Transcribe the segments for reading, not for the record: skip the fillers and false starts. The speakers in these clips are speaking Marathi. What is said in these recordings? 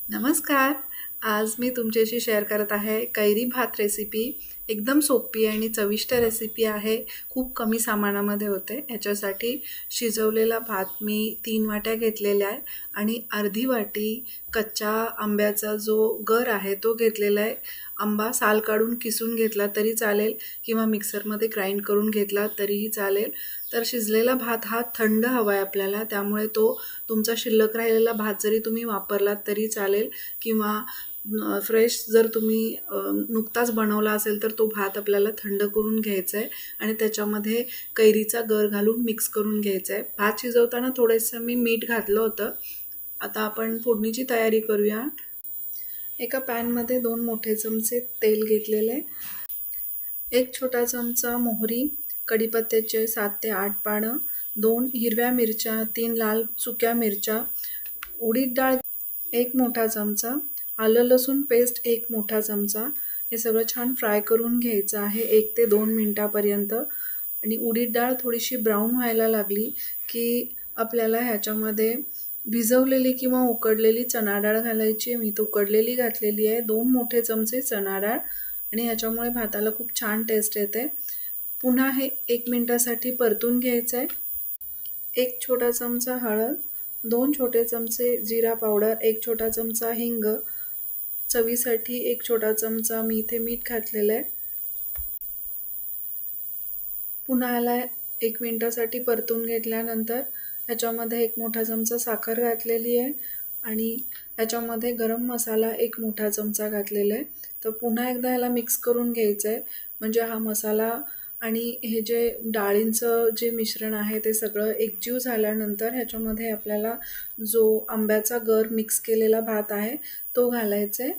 नमस्कार. आज मी तुमच्याशी शेअर करत आहे कैरी भात रेसिपी. एकदम सोपी आणि चविष्ट रेसिपी आहे. खूप कमी सामानामध्ये होते. ह्याच्यासाठी शिजवलेला भात मी 3 वाट्या घेतलेल्या आहे आणि अर्धी वाटी कच्च्या आंब्याचा जो गर आहे तो घेतलेला आहे. आंबा साल काढून किसून घेतला तरी चालेल किंवा मिक्सरमध्ये ग्राइंड करून घेतला तरीही चालेल. तर शिजलेला भात हा थंड हवा आहे आपल्याला, त्यामुळे तो तुमचा शिल्लक राहिलेला भात जरी तुम्ही वापरलात तरी चालेल किंवा फ्रेश जर तुम्ही नुकताच बनवला असेल तर तो भात आपल्याला थंड करून घ्यायचा आहे आणि त्याच्यामध्ये कैरीचा गर घालून मिक्स करून घ्यायचा आहे. भात शिजवताना थोडंसं मी मीठ घातलं होतं. आता आपण फोडणीची तयारी करूया. एका पॅनमध्ये 2 मोठे चमचे तेल घेतलेले, 1 छोटा चमचा मोहरी, कढीपत्त्याचे 7 ते 8 पानं, 2 हिरव्या मिरच्या, 3 लाल सुक्या मिरच्या, उडीद डाळ 1 मोठा चमचा, आलं लसूण पेस्ट 1 मोठा चमचा. हे सगळं छान फ्राय करून घ्यायचं आहे 1 ते 2 मिनटापर्यंत. आणि उडीद डाळ थोडीशी ब्राऊन व्हायला लागली की आपल्याला ह्याच्यामध्ये भिजवलेली किंवा उकडलेली चणा डाळ घालायची आहे. मी तर उकडलेली घातलेली आहे. 2 मोठे चमचे चणा डाळ आणि ह्याच्यामुळे भाताला खूप छान टेस्ट येते. पुन्हा हे 1 मिनटासाठी परतून घ्यायचं आहे. 1 छोटा चमचा हळद, 2 छोटे चमचे जिरा पावडर, 1 छोटा चमचा हिंग, चवीसाठी 1 छोटा चमचा मी इथे मीठ घातलेलं आहे. पुन्हा याला 1 मिनटासाठी परतून घेतल्यानंतर ह्याच्यामध्ये 1 मोठा चमचा साखर घातलेली आहे आणि ह्याच्यामध्ये गरम मसाला 1 मोठा चमचा घातलेला आहे. तर पुन्हा एकदा ह्याला मिक्स करून घ्यायचं आहे. म्हणजे हा मसाला आणि हे जे डाळींचं जे मिश्रण आहे ते सगळं एकजीव झाल्यानंतर ह्याच्यामध्ये आपल्याला जो आंब्याचा गर मिक्स केलेला भात आहे तो घालायचा आहे.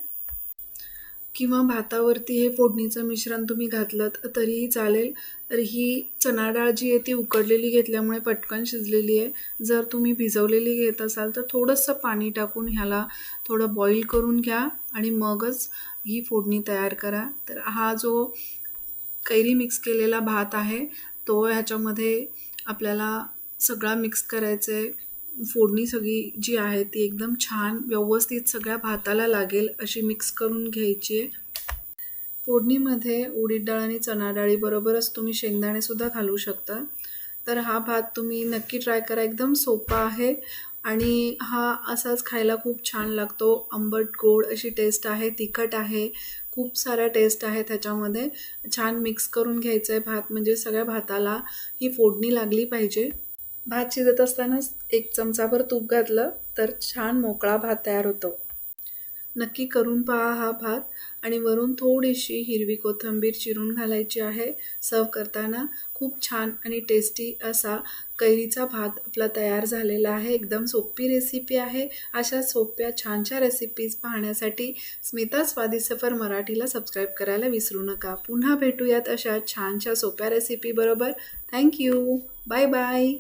किंवा भातावरती हे फोडणीचं मिश्रण तुम्ही घातलं तरीही चालेल. तर ही चणा डाळ जी आहे ती उकडलेली घेतल्यामुळे पटकन शिजलेली आहे. जर तुम्ही भिजवलेली घेत असाल तर थोडंसं पाणी टाकून ह्याला थोडं बॉईल करून घ्या आणि मगच ही फोडणी तयार करा. तर हा जो कैरी मिक्स केलेला भात आहे तो ह्याच्यामध्ये आपल्याला सगळा मिक्स करायचा आहे. फोडणी सगळी जी आहे ती एकदम छान व्यवस्थित सगळ्या भाताला लागेल अशी मिक्स करून घ्यायची आहे. फोडणीमध्ये उडीद डाळ आणि चणा डाळीबरोबरच तुम्ही शेंगदाणेसुद्धा घालू शकता. तर हा भात तुम्ही नक्की ट्राय करा. एकदम सोपा आहे आणि हा असाच खायला खूप छान लागतो. आंबट गोड अशी टेस्ट आहे, तिखट आहे, खूप साऱ्या टेस्ट आहे त्याच्यामध्ये. छान मिक्स करून घ्यायचं आहे भात, म्हणजे सगळ्या भाताला ही फोडणी लागली पाहिजे. भात शिजत असतानाच 1 चमचाभर तूप घातलं तर छान मोकळा भात तयार होतो. नक्की करून पहा हा भात. आणि वरून थोडीशी हिरवी कोथिंबीर चिरून घालायची आहे. सर्व करताना खूप छान आणि टेस्टी असा कैरीचा भात आपला तयार झालेला आहे. एकदम सोपी रेसिपी आहे. अशा सोप्या छानशा रेसिपीज पाहण्यासाठी स्मिता स्वादी सफर मराठीला सबस्क्राईब करायला विसरू नका. पुन्हा भेटूयात अशा छानशा सोप्या रेसिपी बरोबर. थँक्यू. Bye bye.